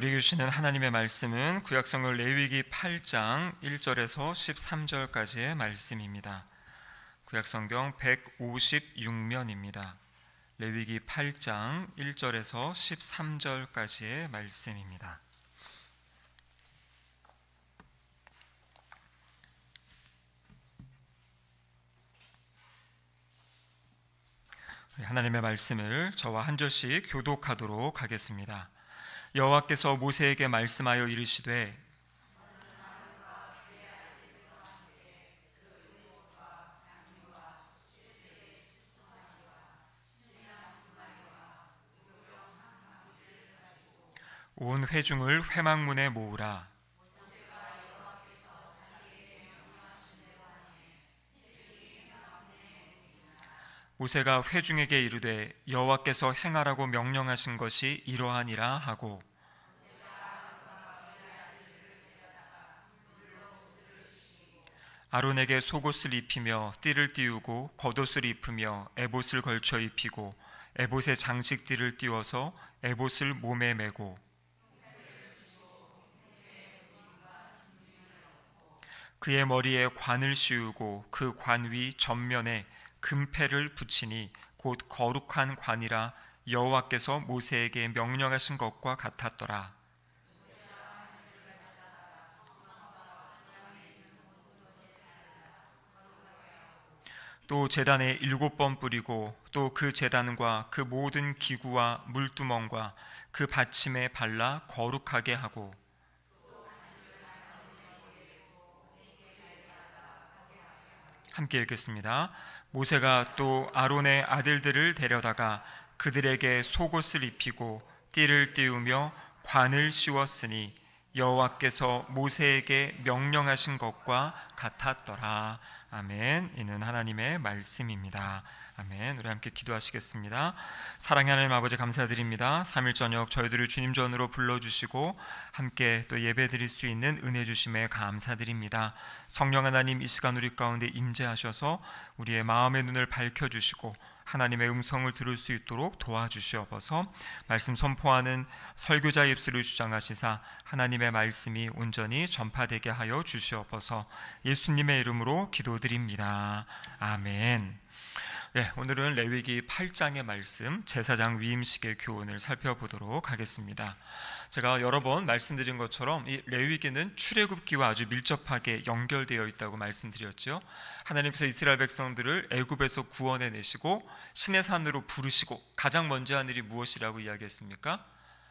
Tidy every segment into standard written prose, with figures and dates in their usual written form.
우리에게 주시는 하나님의 말씀은 구약성경 레위기 8장 1절에서 13절까지의 말씀입니다. 구약성경 156면입니다. 레위기 8장 1절에서 13절까지의 말씀입니다. 하나님의 말씀을 저와 한 절씩 교독하도록 하겠습니다. 여호와께서 모세에게 말씀하여 이르시되 온 회중을 회막문에 모으라. 모세가 회중에게 이르되 여호와께서 행하라고 명령하신 것이 이러하니라 하고 아론에게 속옷을 입히며 띠를 띠우고 겉옷을 입히며 에봇을 걸쳐 입히고 에봇에 장식띠를 띠워서 에봇을 몸에 메고 그의 머리에 관을 씌우고 그 관 위 전면에 금패를 붙이니 곧 거룩한 관이라 여호와께서 모세에게 명령하신 것과 같았더라. 또 제단에 7번 뿌리고 또 그 제단과 그 모든 기구와 물두멍과 그 받침에 발라 거룩하게 하고 함께 읽겠습니다. 모세가 또 아론의 아들들을 데려다가 그들에게 속옷을 입히고 띠를 띠우며 관을 씌웠으니 여호와께서 모세에게 명령하신 것과 같았더라. 아멘. 이는 하나님의 말씀입니다. 아멘. 우리 함께 기도하시겠습니다. 사랑의 하나님 아버지 감사드립니다. 3일 저녁 저희들을 주님 전으로 불러주시고 함께 또 예배드릴 수 있는 은혜 주심에 감사드립니다. 성령 하나님 이 시간 우리 가운데 임재하셔서 우리의 마음의 눈을 밝혀주시고 하나님의 음성을 들을 수 있도록 도와주시옵소서. 말씀 선포하는 설교자 입술을 주장하시사 하나님의 말씀이 온전히 전파되게 하여 주시옵소서. 예수님의 이름으로 기도드립니다. 아멘. 네, 오늘은 레위기 8장의 말씀 제사장 위임식의 교훈을 살펴보도록 하겠습니다. 제가 여러 번 말씀드린 것처럼 이 레위기는 출애굽기와 아주 밀접하게 연결되어 있다고 말씀드렸죠. 하나님께서 이스라엘 백성들을 애굽에서 구원해 내시고 시내산으로 부르시고 가장 먼저 한 일이 무엇이라고 이야기했습니까?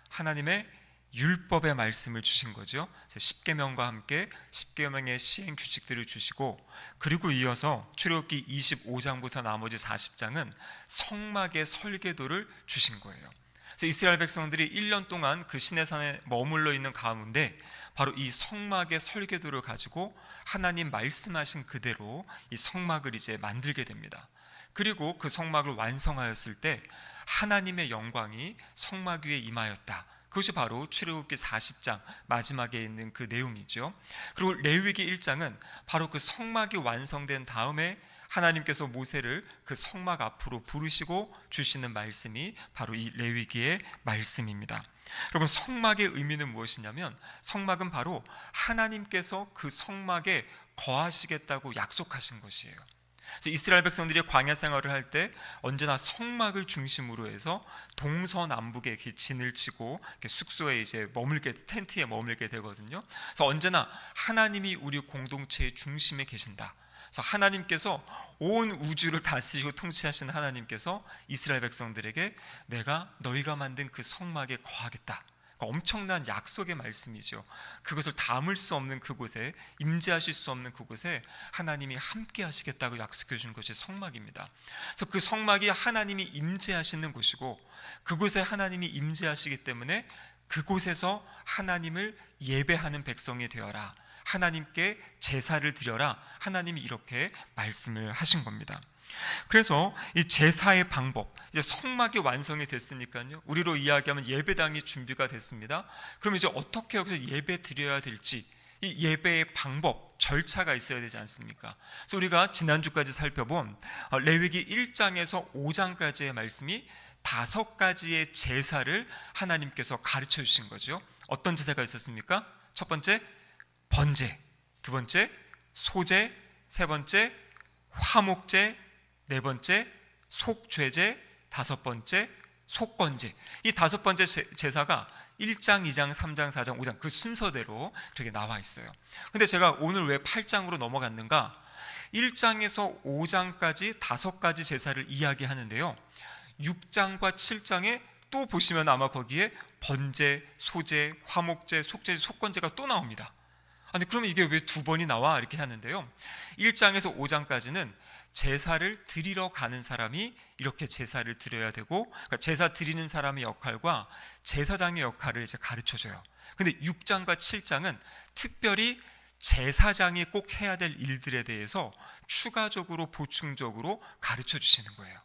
하나님의 율법의 말씀을 주신 거죠. 10계명과 함께 10계명의 시행 규칙들을 주시고 그리고 이어서 출애굽기 25장부터 나머지 40장은 성막의 설계도를 주신 거예요. 그래서 이스라엘 백성들이 1년 동안 그 시내산에 머물러 있는 가운데 바로 이 성막의 설계도를 가지고 하나님 말씀하신 그대로 이 성막을 이제 만들게 됩니다. 그리고 그 성막을 완성하였을 때 하나님의 영광이 성막 위에 임하였다. 그것이 바로 출애굽기 40장 마지막에 있는 그 내용이죠. 그리고 레위기 1장은 바로 그 성막이 완성된 다음에 하나님께서 모세를 그 성막 앞으로 부르시고 주시는 말씀이 바로 이 레위기의 말씀입니다. 여러분, 성막의 의미는 무엇이냐면 성막은 바로 하나님께서 그 성막에 거하시겠다고 약속하신 것이에요. 이스라엘 백성들이 광야 생활을 할 때 언제나 성막을 중심으로 해서 동서남북에 진을 치고 숙소에 이제 머물게, 텐트에 머물게 되거든요. 그래서 언제나 하나님이 우리 공동체의 중심에 계신다. 그래서 하나님께서 온 우주를 다스리고 통치하시는 하나님께서 이스라엘 백성들에게 내가 너희가 만든 그 성막에 거하겠다. 엄청난 약속의 말씀이죠. 그것을 담을 수 없는 그곳에, 임재하실 수 없는 그곳에 하나님이 함께 하시겠다고 약속해 준 것이 성막입니다. 그래서 그 성막이 하나님이 임재하시는 곳이고 그곳에 하나님이 임재하시기 때문에 그곳에서 하나님을 예배하는 백성이 되어라, 하나님께 제사를 드려라, 하나님이 이렇게 말씀을 하신 겁니다. 그래서 이 제사의 방법, 이제 성막이 완성이 됐으니까요, 우리로 이야기하면 예배당이 준비가 됐습니다. 그럼 이제 어떻게 여기서 예배 드려야 될지, 이 예배의 방법, 절차가 있어야 되지 않습니까? 그래서 우리가 지난주까지 살펴본 레위기 1장에서 5장까지의 말씀이 5가지의 제사를 하나님께서 가르쳐 주신 거죠. 어떤 제사가 있었습니까? 첫 번째 번제, 두 번째 소제, 세 번째 화목제, 네 번째 속죄제, 다섯 번째 속건제. 이 다섯 번째 제사가 1장, 2장, 3장, 4장, 5장 그 순서대로 그렇게 나와 있어요. 근데 제가 오늘 왜 8장으로 넘어갔는가? 1장에서 5장까지 다섯 가지 제사를 이야기하는데요, 6장과 7장에 또 보시면 아마 거기에 번제, 소제, 화목제, 속죄, 속건제가 또 나옵니다. 아니 그러면 이게 왜 두 번이 나와? 이렇게 하는데요, 1장에서 5장까지는 제사를 드리러 가는 사람이 이렇게 제사를 드려야 되고, 그러니까 제사 드리는 사람의 역할과 제사장의 역할을 이제 가르쳐줘요. 근데 6장과 7장은 특별히 제사장이 꼭 해야 될 일들에 대해서 추가적으로 보충적으로 가르쳐 주시는 거예요.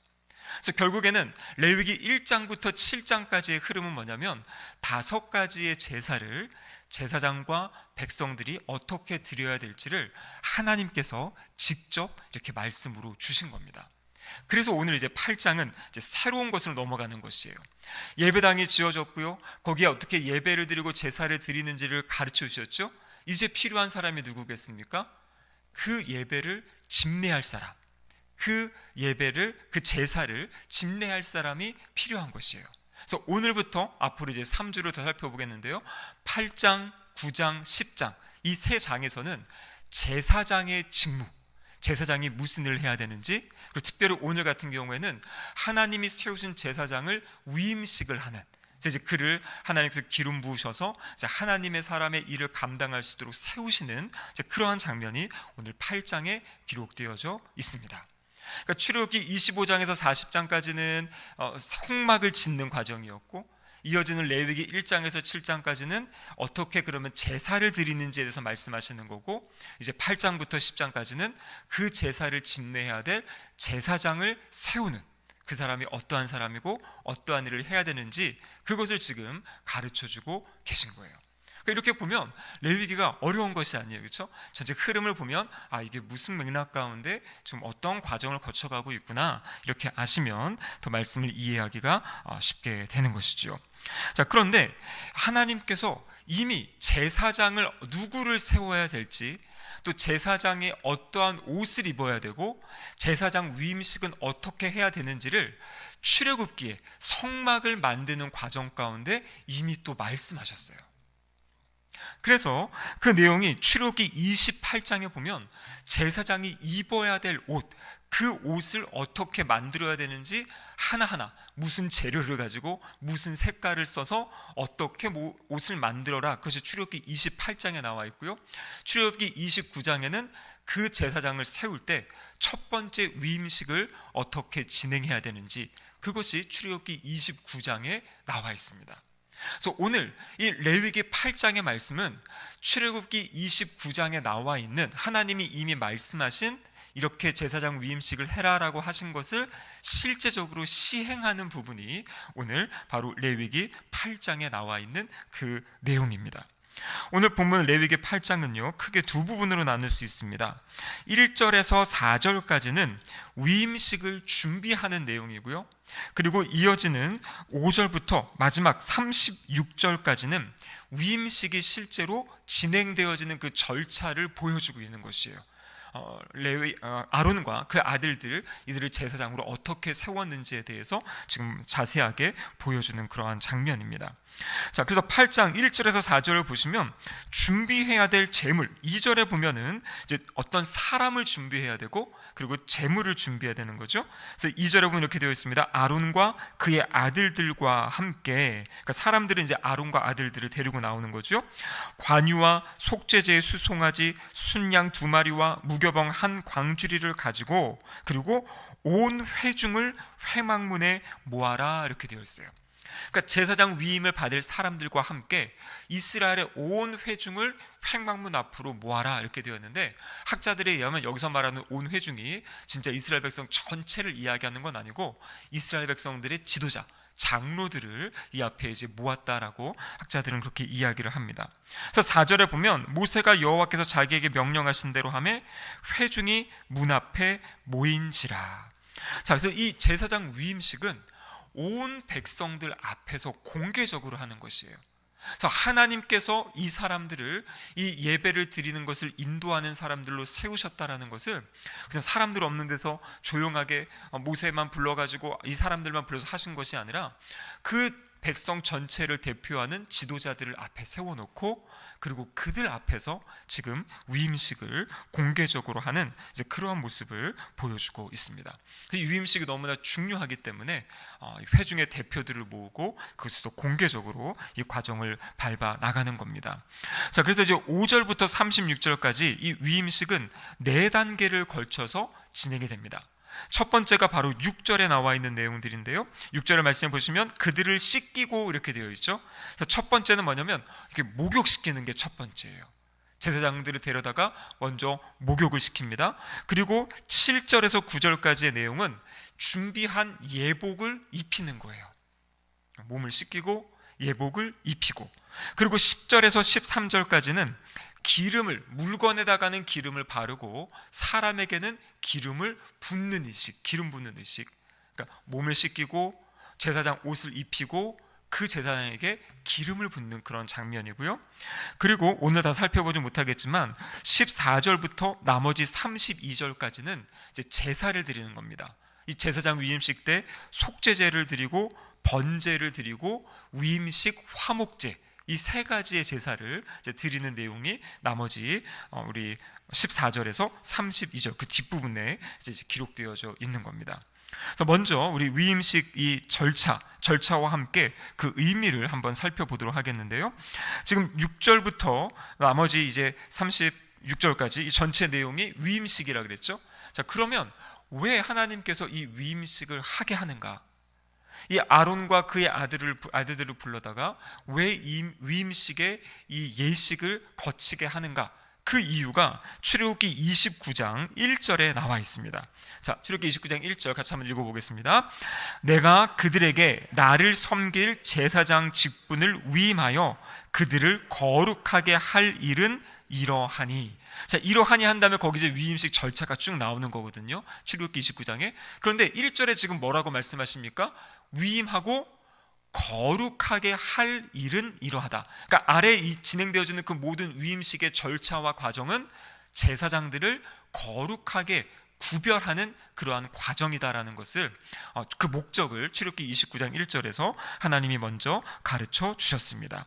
그래서 결국에는 레위기 1장부터 7장까지의 흐름은 뭐냐면 다섯 가지의 제사를 제사장과 백성들이 어떻게 드려야 될지를 하나님께서 직접 이렇게 말씀으로 주신 겁니다. 그래서 오늘 이제 8장은 이제 새로운 것으로 넘어가는 것이에요. 예배당이 지어졌고요, 거기에 어떻게 예배를 드리고 제사를 드리는지를 가르쳐 주셨죠. 이제 필요한 사람이 누구겠습니까? 그 예배를 집례할 사람, 그 예배를, 그 제사를 집례할 사람이 필요한 것이에요. 그래서 오늘부터 앞으로 이제 3주를 더 살펴보겠는데요, 8장, 9장, 10장 이 세 장에서는 제사장의 직무, 제사장이 무슨 일을 해야 되는지, 그리고 특별히 오늘 같은 경우에는 하나님이 세우신 제사장을 위임식을 하는, 이제 그를 하나님께서 기름 부으셔서 하나님의 사람의 일을 감당할 수 있도록 세우시는 그러한 장면이 오늘 8장에 기록되어져 있습니다. 그러니까 출애굽기 25장에서 40장까지는 성막을 짓는 과정이었고, 이어지는 레위기 1장에서 7장까지는 어떻게 그러면 제사를 드리는지에 대해서 말씀하시는 거고, 이제 8장부터 10장까지는 그 제사를 집례해야 될 제사장을 세우는, 그 사람이 어떠한 사람이고 어떠한 일을 해야 되는지 그것을 지금 가르쳐주고 계신 거예요. 이렇게 보면 레위기가 어려운 것이 아니에요, 그렇죠? 전체 흐름을 보면 이게 무슨 맥락 가운데 좀 어떤 과정을 거쳐가고 있구나, 이렇게 아시면 더 말씀을 이해하기가 쉽게 되는 것이죠. 자, 그런데 하나님께서 이미 제사장을 누구를 세워야 될지, 또 제사장이 어떠한 옷을 입어야 되고 제사장 위임식은 어떻게 해야 되는지를 출애굽기에 성막을 만드는 과정 가운데 이미 또 말씀하셨어요. 그래서 그 내용이 출애굽기 28장에 보면 제사장이 입어야 될 옷, 그 옷을 어떻게 만들어야 되는지 하나하나 무슨 재료를 가지고 무슨 색깔을 써서 어떻게 옷을 만들어라, 그것이 출애굽기 28장에 나와 있고요, 출애굽기 29장에는 그 제사장을 세울 때 첫 번째 위임식을 어떻게 진행해야 되는지, 그것이 출애굽기 29장에 나와 있습니다. 그래서 오늘 이 레위기 8장의 말씀은 출애굽기 29장에 나와 있는 하나님이 이미 말씀하신 이렇게 제사장 위임식을 해라라고 하신 것을 실제적으로 시행하는 부분이 오늘 바로 레위기 8장에 나와 있는 그 내용입니다. 오늘 본문 레위기 8장은요 크게 두 부분으로 나눌 수 있습니다. 1절에서 4절까지는 위임식을 준비하는 내용이고요, 그리고 이어지는 5절부터 마지막 36절까지는 위임식이 실제로 진행되어지는 그 절차를 보여주고 있는 것이에요. 아론과 그 아들들, 이들을 제사장으로 어떻게 세웠는지에 대해서 지금 자세하게 보여주는 그러한 장면입니다. 자, 그래서 8장 1절에서 4절을 보시면 준비해야 될 제물, 2절에 보면은 이제 어떤 사람을 준비해야 되고, 그리고 제물을 준비해야 되는 거죠. 그래서 2절에 보면 이렇게 되어 있습니다. 아론과 그의 아들들과 함께, 그러니까 사람들은 이제 아론과 아들들을 데리고 나오는 거죠. 관유와 속죄제의 수송아지, 순양 2마리와 무교병 한 광주리를 가지고, 그리고 온 회중을 회막문에 모아라, 이렇게 되어 있어요. 그러니까 제사장 위임을 받을 사람들과 함께 이스라엘의 온 회중을 회막문 앞으로 모아라, 이렇게 되었는데, 학자들에 의하면 여기서 말하는 온 회중이 진짜 이스라엘 백성 전체를 이야기하는 건 아니고 이스라엘 백성들의 지도자, 장로들을 이 앞에 이제 모았다라고 학자들은 그렇게 이야기를 합니다. 그래서 4절에 보면 모세가 여호와께서 자기에게 명령하신 대로 하매 회중이 문 앞에 모인지라. 자, 그래서 이 제사장 위임식은 온 백성들 앞에서 공개적으로 하는 것이에요. 그래서 하나님께서 이 사람들을, 이 예배를 드리는 것을 인도하는 사람들로 세우셨다라는 것을 그냥 사람들 없는 데서 조용하게 모세만 불러가지고 이 사람들만 불러서 하신 것이 아니라 그 백성 전체를 대표하는 지도자들을 앞에 세워놓고, 그리고 그들 앞에서 지금 위임식을 공개적으로 하는 이제 그러한 모습을 보여주고 있습니다. 이 위임식이 너무나 중요하기 때문에 회중의 대표들을 모으고 그것도 공개적으로 이 과정을 밟아 나가는 겁니다. 자, 그래서 이제 5절부터 36절까지 이 위임식은 4단계를 걸쳐서 진행이 됩니다. 첫 번째가 바로 6절에 나와 있는 내용들인데요, 6절의 말씀을 보시면 그들을 씻기고 이렇게 되어 있죠. 그래서 첫 번째는 뭐냐면 이렇게 목욕시키는 게 첫 번째예요. 제사장들을 데려다가 먼저 목욕을 시킵니다. 그리고 7절에서 9절까지의 내용은 준비한 예복을 입히는 거예요. 몸을 씻기고 예복을 입히고, 그리고 10절에서 13절까지는 기름을, 물건에다가는 기름을 바르고 사람에게는 기름을 붓는 의식, 기름 붓는 의식. 그러니까 몸을 씻기고 제사장 옷을 입히고 그 제사장에게 기름을 붓는 그런 장면이고요. 그리고 오늘 다 살펴보지 못하겠지만 14절부터 나머지 32절까지는 이제 제사를 드리는 겁니다. 이 제사장 위임식 때 속죄제를 드리고 번제를 드리고 위임식 화목제, 이 3가지의 제사를 이제 드리는 내용이 나머지 우리 14절에서 32절 그 뒷부분에 이제 기록되어져 있는 겁니다. 그래서 먼저 우리 위임식 이 절차와 함께 그 의미를 한번 살펴보도록 하겠는데요. 지금 6절부터 나머지 이제 36절까지 이 전체 내용이 위임식이라 그랬죠. 자, 그러면 왜 하나님께서 이 위임식을 하게 하는가? 이 아론과 그의 아들들을 불러다가 왜 위임식의 이 예식을 거치게 하는가? 그 이유가 출애굽기 29장 1절에 나와 있습니다. 자, 출애굽기 29장 1절 같이 한번 읽어보겠습니다. 내가 그들에게 나를 섬길 제사장 직분을 위임하여 그들을 거룩하게 할 일은 이러하니. 자, 이러하니 한 다음에 거기 이제 위임식 절차가 쭉 나오는 거거든요, 출애굽기 29장에. 그런데 1절에 지금 뭐라고 말씀하십니까? 위임하고 거룩하게 할 일은 이러하다. 그러니까 아래 이 진행되어지는 그 모든 위임식의 절차와 과정은 제사장들을 거룩하게 구별하는 그러한 과정이다라는 것을, 그 목적을 출애굽기 29장 1절에서 하나님이 먼저 가르쳐 주셨습니다.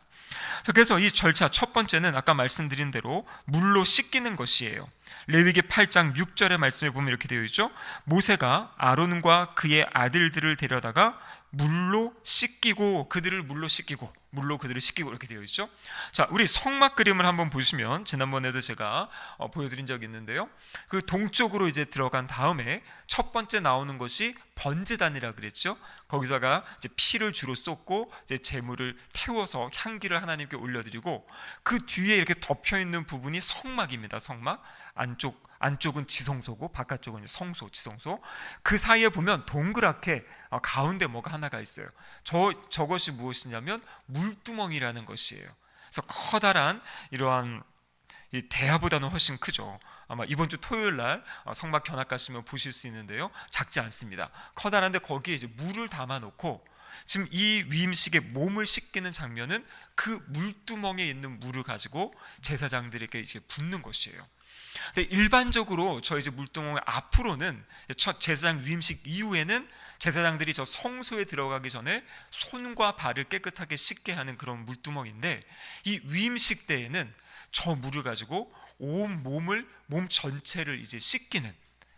그래서 이 절차 첫 번째는 아까 말씀드린 대로 물로 씻기는 것이에요. 레위기 8장 6절의 말씀에 보면 이렇게 되어 있죠. 모세가 아론과 그의 아들들을 데려다가 물로 씻기고 그들을 물로 씻기고 이렇게 되어 있죠. 자, 우리 성막 그림을 한번 보시면 지난번에도 제가 보여드린 적이 있는데요, 그 동쪽으로 이제 들어간 다음에 첫 번째 나오는 것이 번제단이라 그랬죠. 거기다가 이제 피를 주로 쏟고 이제 제물을 태워서 향기를 하나님께 올려드리고, 그 뒤에 이렇게 덮여 있는 부분이 성막입니다. 성막 안쪽은 지성소고 바깥쪽은 성소, 지성소. 그 사이에 보면 동그랗게 가운데 뭐가 하나가 있어요. 저것이 무엇이냐면 물두멍이라는 것이에요. 그래서 커다란 이러한 이 대야보다는 훨씬 크죠. 아마 이번 주 토요일 날 성막 견학 가시면 보실 수 있는데요, 작지 않습니다. 커다란데 거기에 이제 물을 담아 놓고 지금 이 위임식에 몸을 씻기는 장면은 그 물두멍에 있는 물을 가지고 제사장들에게 이제 붓는 것이에요. 근데 일반적으로 저 이제 물두멍 앞으로는 첫 제사장 위임식 이후에는 제사장들이 저 성소에 들어가기 전에 손과 발을 깨끗하게 씻게 하는 그런 물두멍인데, 이 위임식 때에는 저 물을 가지고 온 몸 전체를 이제 씻기는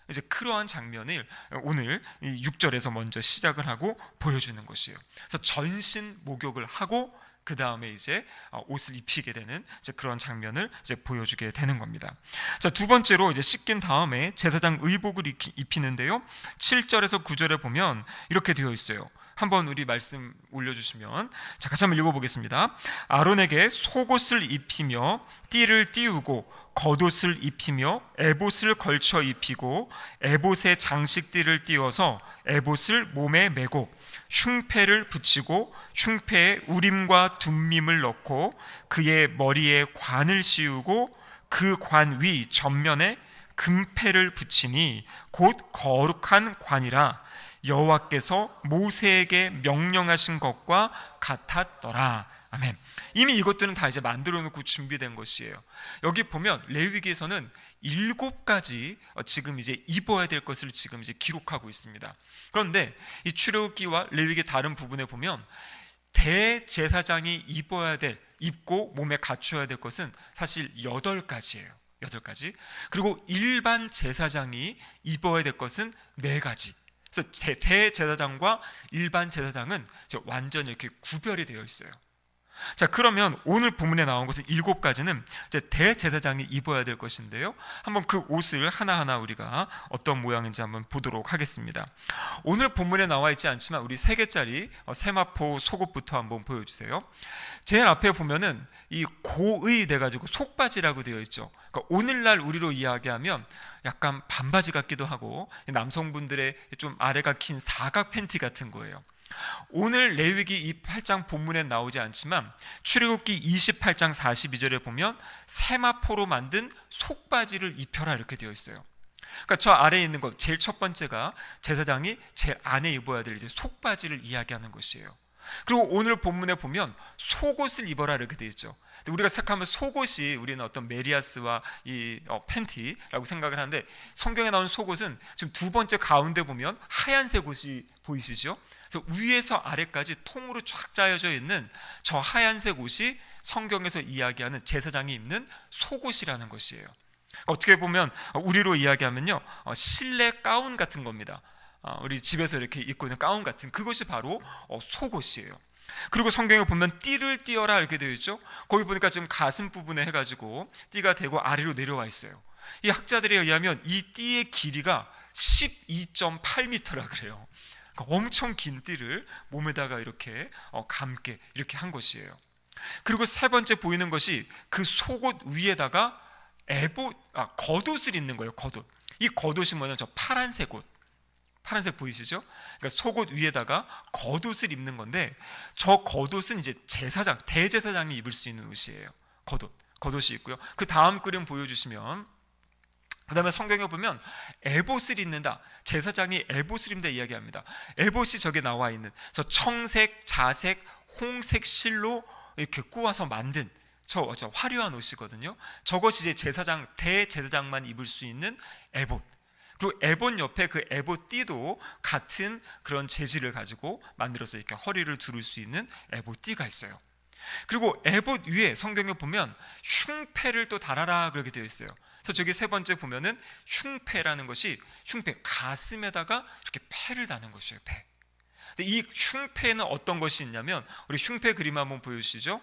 이제 그러한 장면을 오늘 6절에서 먼저 시작을 하고 보여주는 것이에요. 그래서 전신 목욕을 하고 그 다음에 이제 옷을 입히게 되는 이제 그런 장면을 이제 보여주게 되는 겁니다. 자, 두 번째로 이제 씻긴 다음에 제사장 의복을 입히는데요, 7절에서 9절에 보면 이렇게 되어 있어요. 한번 우리 말씀 올려주시면, 자, 같이 한번 읽어보겠습니다. 아론에게 속옷을 입히며 띠를 띄우고 겉옷을 입히며 에봇을 걸쳐 입히고 에봇에 장식띠를 띄워서 에봇을 몸에 메고 흉패를 붙이고 흉패에 우림과 둠밈을 넣고 그의 머리에 관을 씌우고 그 관 위 전면에 금패를 붙이니 곧 거룩한 관이라 여호와께서 모세에게 명령하신 것과 같았더라. 아멘. 이미 이것들은 다 이제 만들어 놓고 준비된 것이에요. 여기 보면 레위기에서는 7가지 지금 이제 입어야 될 것을 지금 이제 기록하고 있습니다. 그런데 이 출애굽기와 레위기 다른 부분에 보면 대제사장이 입고 몸에 갖춰야 될 것은 사실 8가지예요. 8가지. 그리고 일반 제사장이 입어야 될 것은 4가지. 그래서 대제사장과 일반 제사장은 완전히 이렇게 구별이 되어 있어요. 자, 그러면 오늘 본문에 나온 것은 7가지는 이제 대제사장이 입어야 될 것인데요. 한번 그 옷을 하나하나 우리가 어떤 모양인지 한번 보도록 하겠습니다. 오늘 본문에 나와 있지 않지만 우리 3개짜리 세마포 속옷부터 한번 보여주세요. 제일 앞에 보면은 이 고의 돼가지고 속바지라고 되어 있죠. 그러니까 오늘날 우리로 이야기하면 약간 반바지 같기도 하고 남성분들의 좀 아래가 긴 사각 팬티 같은 거예요. 오늘 레위기 이 8장 본문에 나오지 않지만 출애굽기 28장 42절에 보면 세마포로 만든 속바지를 입혀라 이렇게 되어 있어요. 그러니까 저 아래에 있는 것 제일 첫 번째가 제사장이 제 안에 입어야 될 이제 속바지를 이야기하는 것이에요. 그리고 오늘 본문에 보면 속옷을 입어라 이렇게 되어 있죠. 우리가 생각하면 속옷이 우리는 어떤 메리아스와 이 팬티라고 생각을 하는데 성경에 나오는 속옷은 지금 두 번째 가운데 보면 하얀색 옷이 보이시죠? 그래서 위에서 아래까지 통으로 쫙 짜여져 있는 저 하얀색 옷이 성경에서 이야기하는 제사장이 입는 속옷이라는 것이에요. 어떻게 보면 우리로 이야기하면요 실내 가운 같은 겁니다. 우리 집에서 이렇게 입고 있는 가운 같은 그것이 바로 속옷이에요. 그리고 성경에 보면 띠를 띠어라 이렇게 되어 있죠. 거기 보니까 지금 가슴 부분에 해가지고 띠가 되고 아래로 내려와 있어요. 이 학자들에 의하면 이 띠의 길이가 12.8m라 그래요. 그러니까 엄청 긴 띠를 몸에다가 이렇게 감게 이렇게 한 것이에요. 그리고 세 번째 보이는 것이 그 속옷 위에다가 겉옷을 입는 거예요. 겉옷. 이 겉옷이 뭐냐면 저 파란색 옷. 파란색 보이시죠? 그러니까 속옷 위에다가 겉옷을 입는 건데 저 겉옷은 이제 대제사장이 입을 수 있는 옷이에요. 겉옷이 있고요. 그 다음 그림 보여주시면 그 다음에 성경에 보면 에봇을 입는다. 제사장이 에봇을 입는다 이야기합니다. 에봇이 저기 나와 있는 저 청색, 자색, 홍색 실로 이렇게 꼬아서 만든 저 화려한 옷이거든요. 저것이 이제 대제사장만 입을 수 있는 에봇. 그리고 에봇 옆에 그 에봇 띠도 같은 그런 재질을 가지고 만들어서 이렇게 허리를 두를 수 있는 에봇 띠가 있어요. 그리고 에봇 위에 성경에 보면 흉패를 또 달아라 그렇게 되어 있어요. 그래서 저기 세 번째 보면은 흉패라는 것이 가슴에다가 이렇게 패를 다는 것이에요. 패. 근데 이 흉패는 어떤 것이 있냐면 우리 흉패 그림 한번 보여주시죠.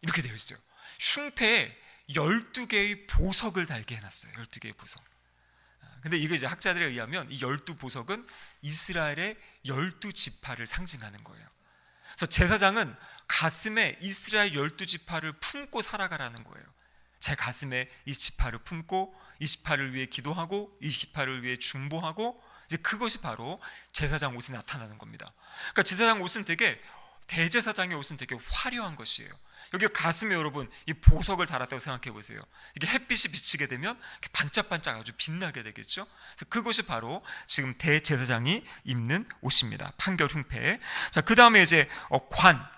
이렇게 되어 있어요. 흉패에 12개의 보석을 달게 해놨어요. 12개의 보석. 근데 이거 이제 학자들에 의하면 이 12보석은 이스라엘의 12지파를 상징하는 거예요. 그래서 제사장은 가슴에 이스라엘 12지파를 품고 살아가라는 거예요. 제 가슴에 이 지파를 품고 이 지파를 위해 기도하고 이 지파를 위해 중보하고 이제 그것이 바로 제사장 옷에 나타나는 겁니다. 그러니까 제사장 옷은 대제사장의 옷은 되게 화려한 것이에요. 여기 가슴에 여러분 이 보석을 달았다고 생각해 보세요. 이게 햇빛이 비치게 되면 반짝반짝 아주 빛나게 되겠죠. 그래서 그것이 바로 지금 대제사장이 입는 옷입니다. 판결 흉패. 자, 그 다음에 이제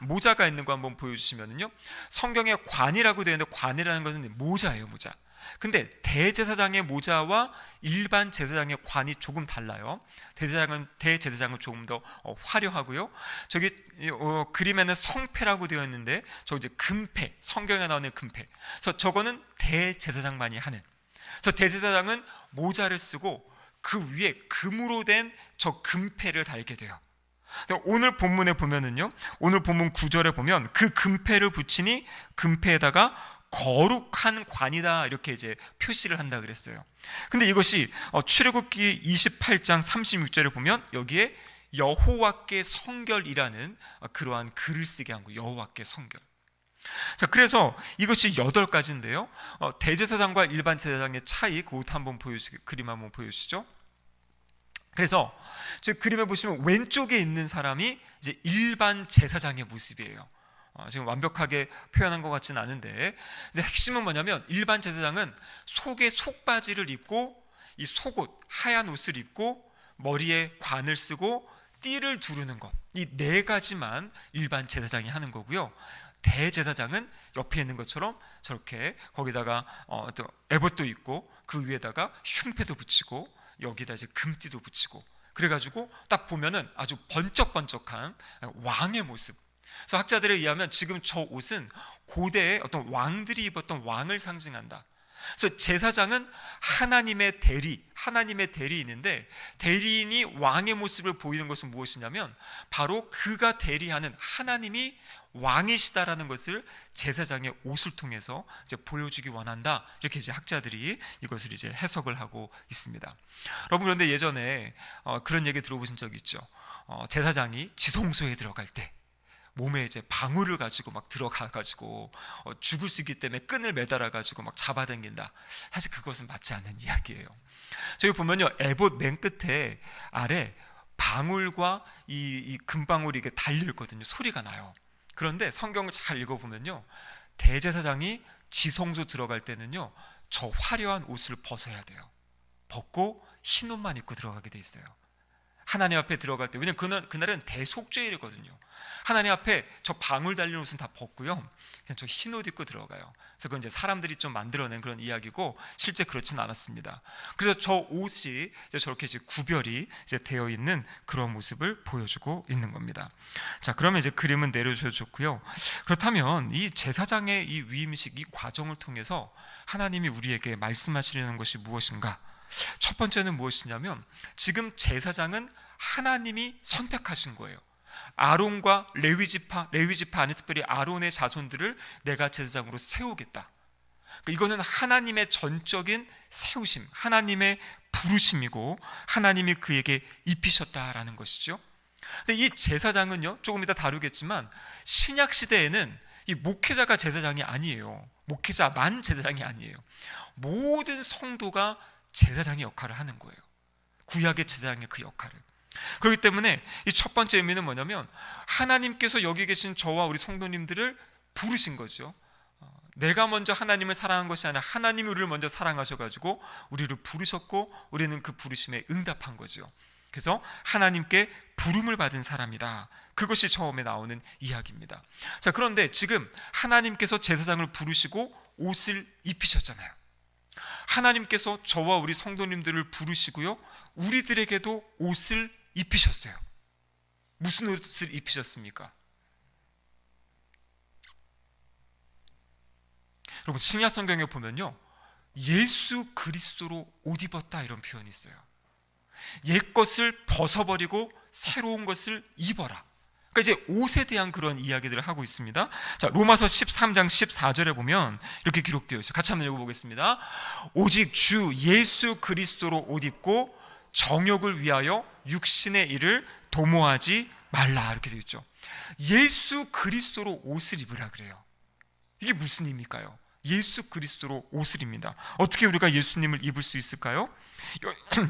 모자가 있는 거 한번 보여주시면요. 성경에 관이라고 되어 있는데 관이라는 것은 모자예요, 모자. 근데 대제사장의 모자와 일반 제사장의 관이 조금 달라요. 대제사장은 조금 더 화려하고요. 저기 그림에는 성패라고 되어 있는데 저 이제 금패, 성경에 나오는 금패. 그래서 저거는 대제사장만이 하는. 그래서 대제사장은 모자를 쓰고 그 위에 금으로 된 저 금패를 달게 돼요. 오늘 본문에 보면은요. 오늘 본문 9절에 보면 그 금패를 붙이니 금패에다가 거룩한 관이다 이렇게 이제 표시를 한다 그랬어요. 근데 이것이 출애굽기 28장 36절에 보면 여기에 여호와께 성결이라는 그러한 글을 쓰게 한 거예요. 여호와께 성결. 자, 그래서 이것이 8가지인데요. 대제사장과 일반 제사장의 차이 그것 한번 그림 한번 보여주시죠. 그래서 저 그림에 보시면 왼쪽에 있는 사람이 이제 일반 제사장의 모습이에요. 지금 완벽하게 표현한 것 같지는 않은데, 근데 핵심은 뭐냐면 일반 제사장은 속에 속바지를 입고 이 속옷 하얀 옷을 입고 머리에 관을 쓰고 띠를 두르는 것, 이 네 가지만 일반 제사장이 하는 거고요. 대제사장은 옆에 있는 것처럼 저렇게 거기다가 또 에봇도 있고 그 위에다가 흉패도 붙이고 여기다 이제 금띠도 붙이고 그래가지고 딱 보면은 아주 번쩍번쩍한 왕의 모습. 그래서 학자들에 의하면 지금 저 옷은 고대의 어떤 왕들이 입었던 왕을 상징한다. 그래서 제사장은 하나님의 대리인인데 대리인이 왕의 모습을 보이는 것은 무엇이냐면 바로 그가 대리하는 하나님이 왕이시다라는 것을 제사장의 옷을 통해서 이제 보여주기 원한다. 이렇게 이제 학자들이 이것을 이제 해석을 하고 있습니다. 여러분 그런데 예전에 그런 얘기 들어보신 적 있죠? 제사장이 지성소에 들어갈 때 몸에 이제 방울을 가지고 막 들어가가지고 죽을 수 있기 때문에 끈을 매달아가지고 막 잡아당긴다. 사실 그것은 맞지 않는 이야기예요. 저기 보면요, 에봇 맨 끝에 아래 방울과 이 금방울이 이게 달려 있거든요. 소리가 나요. 그런데 성경을 잘 읽어보면요, 대제사장이 지성소 들어갈 때는요, 저 화려한 옷을 벗어야 돼요. 벗고 흰 옷만 입고 들어가게 돼 있어요. 하나님 앞에 들어갈 때, 왜냐면 그날은 대속죄일이거든요. 하나님 앞에 저 방울 달린 옷은 다 벗고요, 그냥 저 흰 옷 입고 들어가요. 그래서 그건 이제 사람들이 좀 만들어낸 그런 이야기고 실제 그렇지는 않았습니다. 그래서 저 옷이 이제 저렇게 이제 구별이 이제 되어 있는 그런 모습을 보여주고 있는 겁니다. 자, 그러면 이제 그림은 내려주셨고요. 그렇다면 이 제사장의 이 위임식, 이 과정을 통해서 하나님이 우리에게 말씀하시려는 것이 무엇인가? 첫 번째는 무엇이냐면 지금 제사장은 하나님이 선택하신 거예요. 아론과 레위지파 안에 특별히 아론의 자손들을 내가 제사장으로 세우겠다. 이거는 하나님의 전적인 세우심, 하나님의 부르심이고 하나님이 그에게 입히셨다라는 것이죠. 근데 이 제사장은요, 조금 이따 다루겠지만 신약 시대에는 이 목회자가 제사장이 아니에요. 목회자만 제사장이 아니에요. 모든 성도가 제사장의 역할을 하는 거예요. 구약의 제사장의 그 역할을. 그렇기 때문에 이 첫 번째 의미는 뭐냐면 하나님께서 여기 계신 저와 우리 성도님들을 부르신 거죠. 내가 먼저 하나님을 사랑한 것이 아니라 하나님이 우리를 먼저 사랑하셔가지고 우리를 부르셨고 우리는 그 부르심에 응답한 거죠. 그래서 하나님께 부름을 받은 사람이다. 그것이 처음에 나오는 이야기입니다. 자, 그런데 지금 하나님께서 제사장을 부르시고 옷을 입히셨잖아요. 하나님께서 저와 우리 성도님들을 부르시고요, 우리들에게도 옷을 입히셨어요. 무슨 옷을 입히셨습니까? 여러분, 신약 성경에 보면요, 예수 그리스도로 옷 입었다 이런 표현이 있어요. 옛 것을 벗어버리고 새로운 것을 입어라. 그러니까 이제 옷에 대한 그런 이야기들을 하고 있습니다. 자, 로마서 13장 14절에 보면 이렇게 기록되어 있어요. 같이 한번 읽어보겠습니다. 오직 주 예수 그리스도로 옷 입고 정욕을 위하여 육신의 일을 도모하지 말라, 이렇게 되어 있죠. 예수 그리스도로 옷을 입으라 그래요. 이게 무슨 의미일까요? 예수 그리스도로 옷을 입니다. 어떻게 우리가 예수님을 입을 수 있을까요?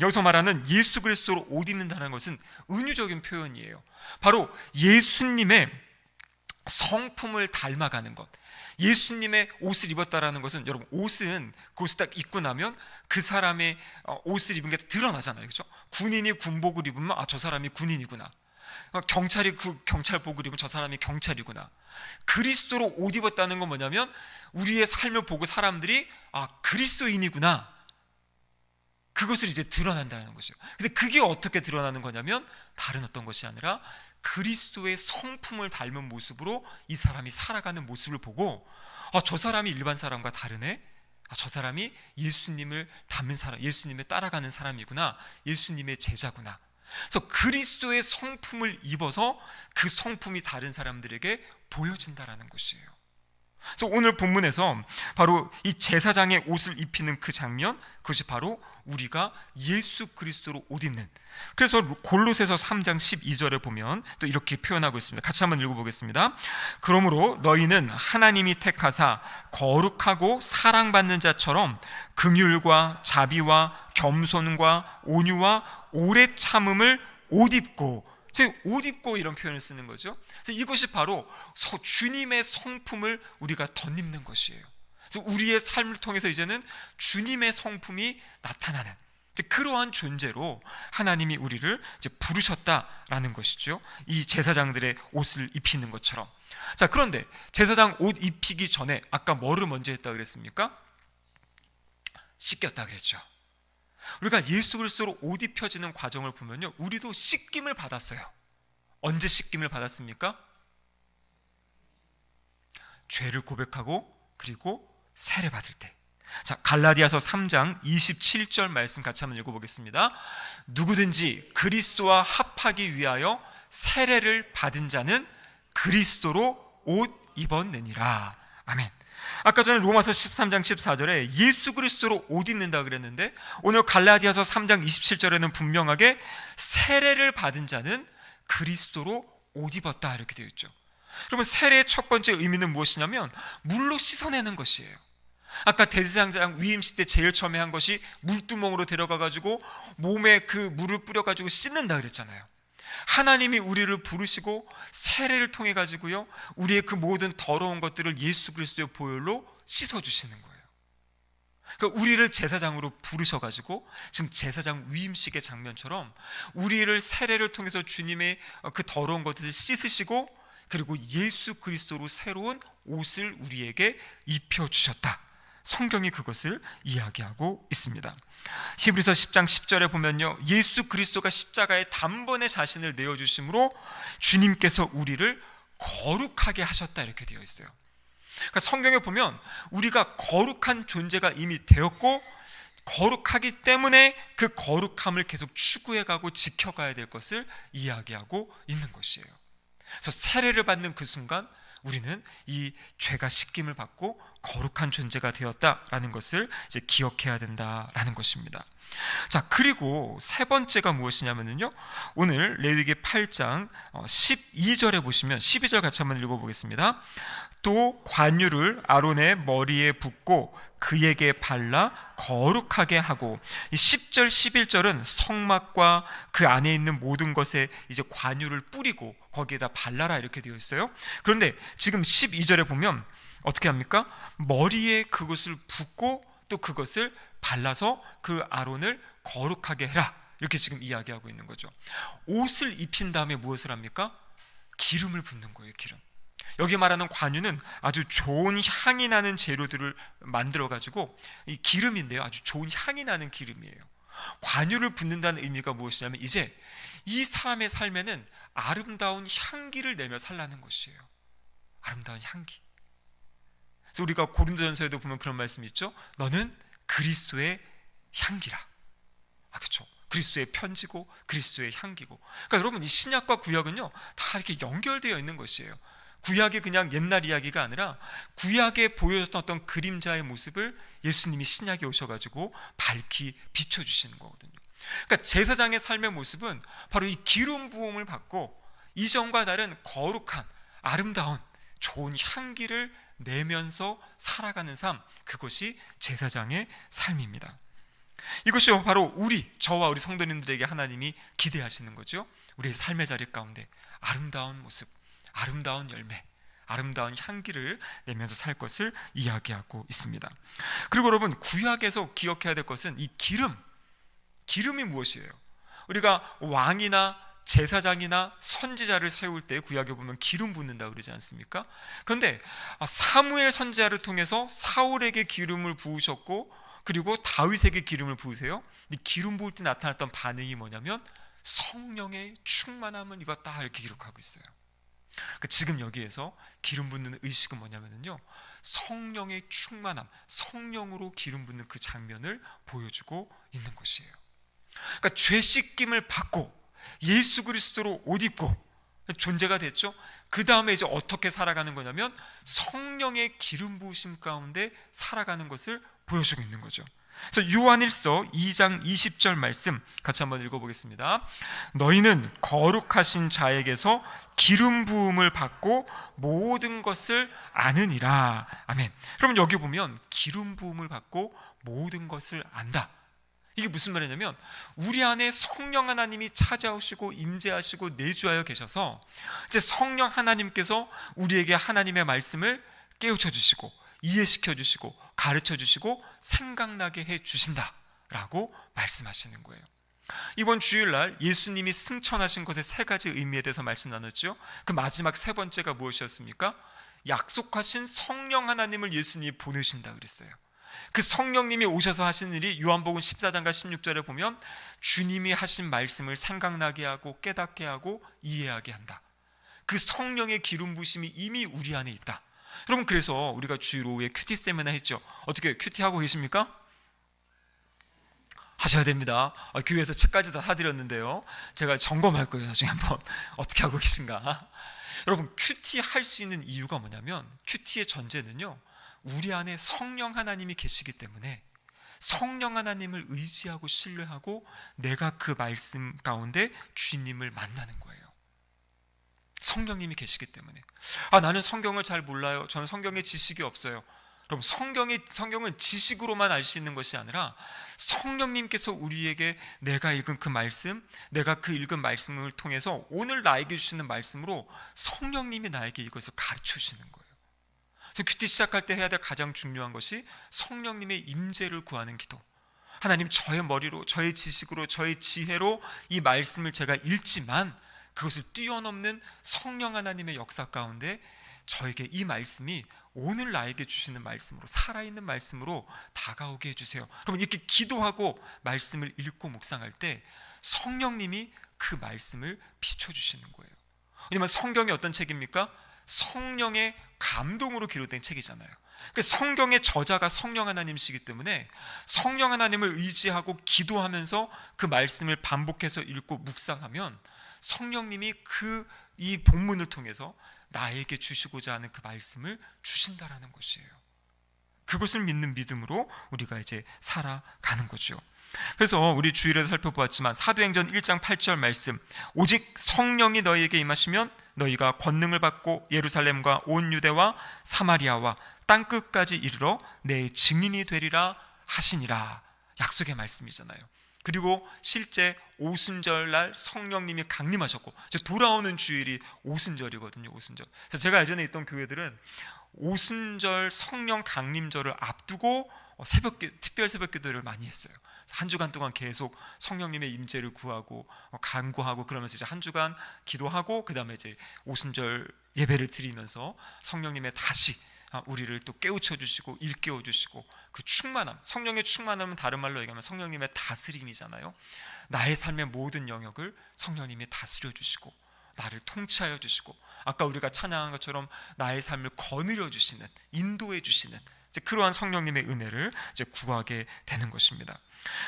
여기서 말하는 예수 그리스도로 옷 입는다는 것은 은유적인 표현이에요. 바로 예수님의 성품을 닮아가는 것. 예수님의 옷을 입었다라는 것은, 여러분, 옷은 그것을 딱 입고 나면 그 사람의 옷을 입은 게 드러나잖아요. 그렇죠? 군인이 군복을 입으면 저 사람이 군인이구나. 경찰이 그 경찰복을 입으면 저 사람이 경찰이구나. 그리스도로 옷 입었다는 건 뭐냐면 우리의 삶을 보고 사람들이 그리스도인이구나, 그것을 이제 드러난다는 것이죠. 근데 그게 어떻게 드러나는 거냐면 다른 어떤 것이 아니라 그리스도의 성품을 닮은 모습으로 이 사람이 살아가는 모습을 보고 저 사람이 일반 사람과 다르네, 저 사람이 예수님을 닮은 사람, 예수님을 따라가는 사람이구나, 예수님의 제자구나. 그래서 그리스도의 성품을 입어서 그 성품이 다른 사람들에게 보여진다라는 것이에요. 그래서 오늘 본문에서 바로 이 제사장의 옷을 입히는 그 장면, 그것이 바로 우리가 예수 그리스도로 옷 입는. 그래서 골로새서 3장 12절에 보면 또 이렇게 표현하고 있습니다. 같이 한번 읽어보겠습니다. 그러므로 너희는 하나님이 택하사 거룩하고 사랑받는 자처럼 긍휼과 자비와 겸손과 온유와 오래 참음을 옷 입고, 즉 옷 입고 이런 표현을 쓰는 거죠. 그래서 이것이 바로 주님의 성품을 우리가 덧입는 것이에요. 그래서 우리의 삶을 통해서 이제는 주님의 성품이 나타나는, 이제 그러한 존재로 하나님이 우리를 이제 부르셨다라는 것이죠. 이 제사장들의 옷을 입히는 것처럼. 자, 그런데 제사장 옷 입히기 전에 아까 뭐를 먼저 했다 그랬습니까? 씻겼다 그랬죠. 우리가 예수 그리스도로 옷 입혀지는 과정을 보면요, 우리도 씻김을 받았어요. 언제 씻김을 받았습니까? 죄를 고백하고 그리고 세례 받을 때. 자, 갈라디아서 3장 27절 말씀 같이 한번 읽어보겠습니다. 누구든지 그리스도와 합하기 위하여 세례를 받은 자는 그리스도로 옷 입었느니라. 아멘. 아까 전에 로마서 13장 14절에 예수 그리스도로 옷 입는다 그랬는데, 오늘 갈라디아서 3장 27절에는 분명하게 세례를 받은 자는 그리스도로 옷 입었다 이렇게 되어 있죠. 그러면 세례의 첫 번째 의미는 무엇이냐면 물로 씻어내는 것이에요. 아까 대제사장 위임시 때 제일 처음에 한 것이 물두멍으로 데려가 가지고 몸에 그 물을 뿌려 가지고 씻는다 그랬잖아요. 하나님이 우리를 부르시고 세례를 통해 가지고요, 우리의 그 모든 더러운 것들을 예수 그리스도의 보혈로 씻어 주시는 거예요. 그러니까 우리를 제사장으로 부르셔 가지고 지금 제사장 위임식의 장면처럼 우리를 세례를 통해서 주님의 그 더러운 것들을 씻으시고 그리고 예수 그리스도로 새로운 옷을 우리에게 입혀 주셨다. 성경이 그것을 이야기하고 있습니다. 히브리서 10장 10절에 보면요, 예수 그리스도가 십자가에 단번에 자신을 내어주심으로 주님께서 우리를 거룩하게 하셨다 이렇게 되어 있어요. 그러니까 성경에 보면 우리가 거룩한 존재가 이미 되었고, 거룩하기 때문에 그 거룩함을 계속 추구해가고 지켜가야 될 것을 이야기하고 있는 것이에요. 그래서 세례를 받는 그 순간 우리는 이 죄가 씻김을 받고 거룩한 존재가 되었다라는 것을 이제 기억해야 된다라는 것입니다. 자, 그리고 세 번째가 무엇이냐면요, 오늘 레위기 8장 12절에 보시면 12절 같이 한번 읽어보겠습니다. 또 관유를 아론의 머리에 붓고 그에게 발라 거룩하게 하고, 이 10절 11절은 성막과 그 안에 있는 모든 것에 이제 관유를 뿌리고 거기에다 발라라 이렇게 되어 있어요. 그런데 지금 12절에 보면 어떻게 합니까? 머리에 그것을 붓고 또 그것을 발라서 그 아론을 거룩하게 해라 이렇게 지금 이야기하고 있는 거죠. 옷을 입힌 다음에 무엇을 합니까? 기름을 붓는 거예요. 기름. 여기 말하는 관유는 아주 좋은 향이 나는 재료들을 만들어 가지고 이 기름인데요, 아주 좋은 향이 나는 기름이에요. 관유를 붓는다는 의미가 무엇이냐면 이제 이 사람의 삶에는 아름다운 향기를 내며 살라는 것이에요. 아름다운 향기. 그래서 우리가 고린도전서에도 보면 그런 말씀이 있죠. 너는 그리스도의 향기라. 그렇죠. 그리스도의 편지고 그리스도의 향기고. 그러니까 여러분, 이 신약과 구약은요 다 이렇게 연결되어 있는 것이에요. 구약이 그냥 옛날 이야기가 아니라 구약에 보여줬던 어떤 그림자의 모습을 예수님이 신약에 오셔가지고 밝히 비춰주시는 거거든요. 그러니까 제사장의 삶의 모습은 바로 이 기름 부음을 받고 이전과 다른 거룩한 아름다운 좋은 향기를 내면서 살아가는 삶, 그것이 제사장의 삶입니다. 이것이 바로 저와 우리 성도님들에게 하나님이 기대하시는 거죠. 우리의 삶의 자리 가운데 아름다운 모습, 아름다운 열매, 아름다운 향기를 내면서 살 것을 이야기하고 있습니다. 그리고 여러분, 구약에서 기억해야 될 것은 이 기름이 무엇이에요? 우리가 왕이나 제사장이나 선지자를 세울 때 구약에 보면 기름 붓는다 그러지 않습니까? 그런데 사무엘 선지자를 통해서 사울에게 기름을 부으셨고 그리고 다윗에게 기름을 부으세요. 이 기름 부을 때 나타났던 반응이 뭐냐면 성령의 충만함을 입었다 이렇게 기록하고 있어요. 그러니까 지금 여기에서 기름 붓는 의식은 뭐냐면요, 성령의 충만함, 성령으로 기름 붓는 그 장면을 보여주고 있는 것이에요. 그러니까 죄 씻김을 받고 예수 그리스도로 옷 입고 존재가 됐죠. 그 다음에 이제 어떻게 살아가는 거냐면 성령의 기름 부으심 가운데 살아가는 것을 보여주고 있는 거죠. 그래서 요한일서 2장 20절 말씀 같이 한번 읽어보겠습니다. 너희는 거룩하신 자에게서 기름 부음을 받고 모든 것을 아느니라. 아멘. 그러면 여기 보면 기름 부음을 받고 모든 것을 안다. 이게 무슨 말이냐면 우리 안에 성령 하나님이 찾아오시고 임재하시고 내주하여 계셔서 이제 성령 하나님께서 우리에게 하나님의 말씀을 깨우쳐 주시고 이해시켜 주시고 가르쳐 주시고 생각나게 해 주신다 라고 말씀하시는 거예요. 이번 주일날 예수님이 승천하신 것의 세 가지 의미에 대해서 말씀 나눴죠. 그 마지막 세 번째가 무엇이었습니까? 약속하신 성령 하나님을 예수님이 보내신다 그랬어요. 그 성령님이 오셔서 하신 일이 요한복음 14장과 16절에 보면 주님이 하신 말씀을 생각나게 하고 깨닫게 하고 이해하게 한다. 그 성령의 기름 부심이 이미 우리 안에 있다. 여러분, 그래서 우리가 주일 오후에 큐티 세미나 했죠. 어떻게 큐티 하고 계십니까? 하셔야 됩니다. 교회에서 책까지 다 사드렸는데요, 제가 점검할 거예요. 나중에 한번 어떻게 하고 계신가. 여러분, 큐티 할 수 있는 이유가 뭐냐면, 큐티의 전제는요, 우리 안에 성령 하나님이 계시기 때문에 성령 하나님을 의지하고 신뢰하고 내가 그 말씀 가운데 주님을 만나는 거예요. 성령님이 계시기 때문에. 나는 성경을 잘 몰라요. 저는 성경에 지식이 없어요. 그럼 성경은 지식으로만 알 수 있는 것이 아니라 성령님께서 우리에게 내가 읽은 그 말씀, 내가 그 읽은 말씀을 통해서 오늘 나에게 주시는 말씀으로 성령님이 나에게 이것을 가르쳐 주시는 거예요. 그래서 큐티 시작할 때 해야 될 가장 중요한 것이 성령님의 임재를 구하는 기도. 하나님, 저의 머리로, 저의 지식으로, 저의 지혜로 이 말씀을 제가 읽지만 그것을 뛰어넘는 성령 하나님의 역사 가운데 저에게 이 말씀이 오늘 나에게 주시는 말씀으로, 살아있는 말씀으로 다가오게 해주세요. 그러면 이렇게 기도하고 말씀을 읽고 묵상할 때 성령님이 그 말씀을 비춰주시는 거예요. 왜냐하면 성경이 어떤 책입니까? 성령의 감동으로 기록된 책이잖아요. 성경의 저자가 성령 하나님이시기 때문에 성령 하나님을 의지하고 기도하면서 그 말씀을 반복해서 읽고 묵상하면 성령님이 이 본문을 통해서 나에게 주시고자 하는 그 말씀을 주신다라는 것이에요. 그것을 믿는 믿음으로 우리가 이제 살아가는 거죠. 그래서 우리 주일에도 살펴보았지만 사도행전 1장 8절 말씀, 오직 성령이 너희에게 임하시면 너희가 권능을 받고 예루살렘과 온 유대와 사마리아와 땅끝까지 이르러 내 증인이 되리라 하시니라. 약속의 말씀이잖아요. 그리고 실제 오순절날 성령님이 강림하셨고, 돌아오는 주일이 오순절이거든요. 오순절. 그래서 제가 예전에 있던 교회들은 오순절 성령 강림절을 앞두고 특별 새벽 기도를 많이 했어요. 한 주간 동안 계속 성령님의 임재를 구하고 간구하고 그러면서 이제 한 주간 기도하고 그 다음에 이제 오순절 예배를 드리면서 성령님의 다시 우리를 또 깨우쳐 주시고 일깨워 주시고 그 충만함, 성령의 충만함은 다른 말로 얘기하면 성령님의 다스림이잖아요. 나의 삶의 모든 영역을 성령님이 다스려 주시고 나를 통치하여 주시고, 아까 우리가 찬양한 것처럼 나의 삶을 거느려 주시는, 인도해 주시는 이제 그러한 성령님의 은혜를 이제 구하게 되는 것입니다.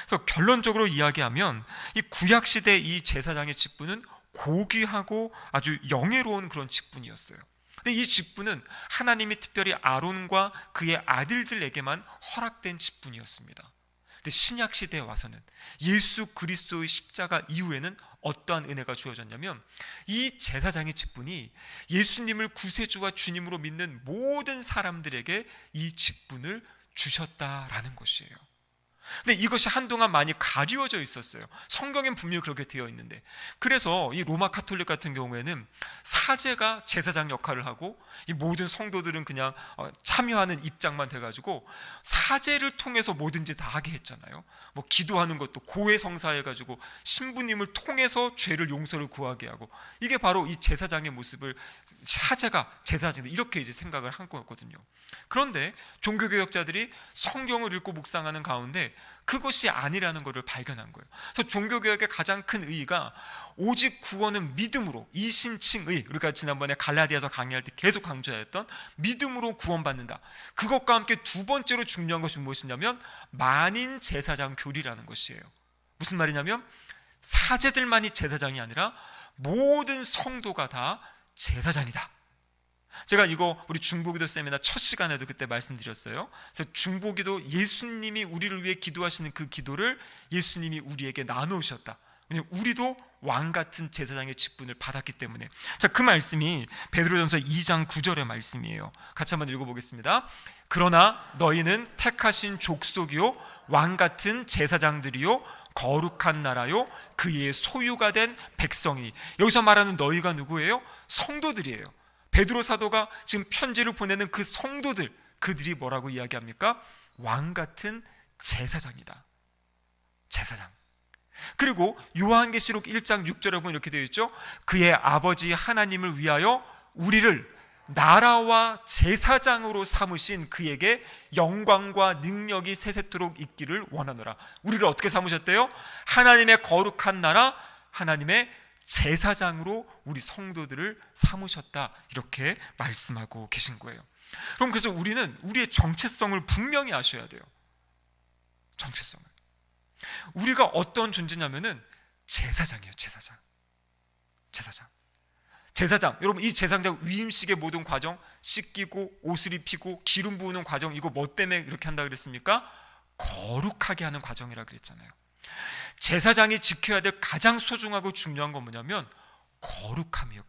그래서 결론적으로 이야기하면 이 구약 시대 이 제사장의 직분은 고귀하고 아주 영예로운 그런 직분이었어요. 근데 이 직분은 하나님이 특별히 아론과 그의 아들들에게만 허락된 직분이었습니다. 근데 신약 시대에 와서는 예수 그리스도의 십자가 이후에는 어떠한 은혜가 주어졌냐면 이 제사장의 직분이 예수님을 구세주와 주님으로 믿는 모든 사람들에게 이 직분을 주셨다라는 것이에요. 근데 이것이 한동안 많이 가리워져 있었어요. 성경엔 분명히 그렇게 되어 있는데, 그래서 이 로마 카톨릭 같은 경우에는 사제가 제사장 역할을 하고 이 모든 성도들은 그냥 참여하는 입장만 돼가지고 사제를 통해서 뭐든지 다 하게 했잖아요. 뭐 기도하는 것도 고해성사 해가지고 신부님을 통해서 죄를 용서를 구하게 하고, 이게 바로 이 제사장의 모습을 사제가 제사장 이렇게 이제 생각을 한 거였거든요. 그런데 종교개혁자들이 성경을 읽고 묵상하는 가운데 그것이 아니라는 것을 발견한 거예요. 그래서 종교개혁의 가장 큰 의의가 오직 구원은 믿음으로, 이신칭의, 우리가 지난번에 갈라디아서 강의할 때 계속 강조하였던 믿음으로 구원받는다. 그것과 함께 두 번째로 중요한 것이 무엇이냐면 만인 제사장 교리라는 것이에요. 무슨 말이냐면 사제들만이 제사장이 아니라 모든 성도가 다 제사장이다. 제가 이거 우리 중보기도 세미나 첫 시간에도 그때 말씀드렸어요. 그래서 중보기도, 예수님이 우리를 위해 기도하시는 그 기도를 예수님이 우리에게 나누셨다. 왜냐하면 우리도 왕같은 제사장의 직분을 받았기 때문에. 자, 그 말씀이 베드로전서 2장 9절의 말씀이에요. 같이 한번 읽어보겠습니다. 그러나 너희는 택하신 족속이요 왕같은 제사장들이요 거룩한 나라요 그의 소유가 된 백성이. 여기서 말하는 너희가 누구예요? 성도들이에요. 베드로 사도가 지금 편지를 보내는 그 성도들, 그들이 뭐라고 이야기합니까? 왕같은 제사장이다. 제사장. 그리고 요한계시록 1장 6절에 보면 이렇게 되어 있죠. 그의 아버지 하나님을 위하여 우리를 나라와 제사장으로 삼으신 그에게 영광과 능력이 세세토록 있기를 원하노라. 우리를 어떻게 삼으셨대요? 하나님의 거룩한 나라, 하나님의 제사장으로 우리 성도들을 삼으셨다, 이렇게 말씀하고 계신 거예요. 그럼 그래서 우리는 우리의 정체성을 분명히 아셔야 돼요. 정체성을. 우리가 어떤 존재냐면은 제사장이에요. 제사장. 여러분, 이 제사장 위임식의 모든 과정, 씻기고 옷을 입히고 기름 부으는 과정, 이거 뭐 때문에 이렇게 한다 그랬습니까? 거룩하게 하는 과정이라 그랬잖아요. 제사장이 지켜야 될 가장 소중하고 중요한 건 뭐냐면 거룩함이에요.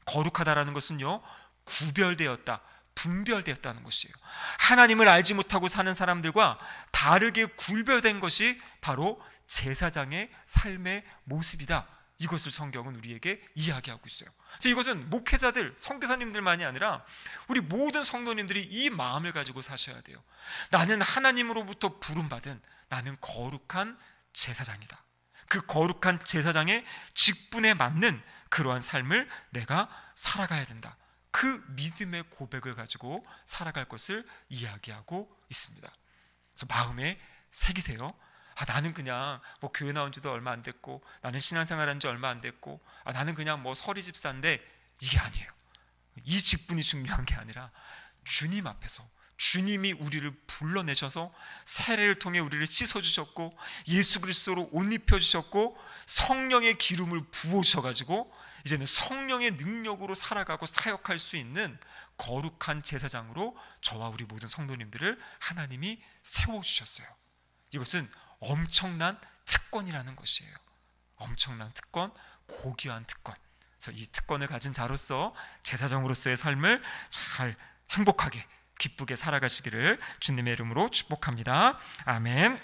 거룩하다라는 것은요, 구별되었다, 분별되었다는 것이에요. 하나님을 알지 못하고 사는 사람들과 다르게 구별된 것이 바로 제사장의 삶의 모습이다. 이것을 성경은 우리에게 이야기하고 있어요. 그래서 이것은 목회자들, 선교사님들만이 아니라 우리 모든 성도님들이 이 마음을 가지고 사셔야 돼요. 나는 하나님으로부터 부름받은, 나는 거룩한 제사장이다. 그 거룩한 제사장의 직분에 맞는 그러한 삶을 내가 살아가야 된다. 그 믿음의 고백을 가지고 살아갈 것을 이야기하고 있습니다. 그래서 마음에 새기세요. 나는 그냥 뭐 교회 나온 지도 얼마 안 됐고, 나는 신앙생활 한 지 얼마 안 됐고, 나는 그냥 뭐 서리 집사인데, 이게 아니에요. 이 직분이 중요한 게 아니라 주님 앞에서 주님이 우리를 불러내셔서 세례를 통해 우리를 씻어주셨고, 예수 그리스도로 옷 입혀주셨고, 성령의 기름을 부으셔가지고 이제는 성령의 능력으로 살아가고 사역할 수 있는 거룩한 제사장으로 저와 우리 모든 성도님들을 하나님이 세워주셨어요. 이것은 엄청난 특권이라는 것이에요. 엄청난 특권, 고귀한 특권. 그래서 이 특권을 가진 자로서 제사장으로서의 삶을 잘 행복하게 기쁘게 살아가시기를 주님의 이름으로 축복합니다. 아멘.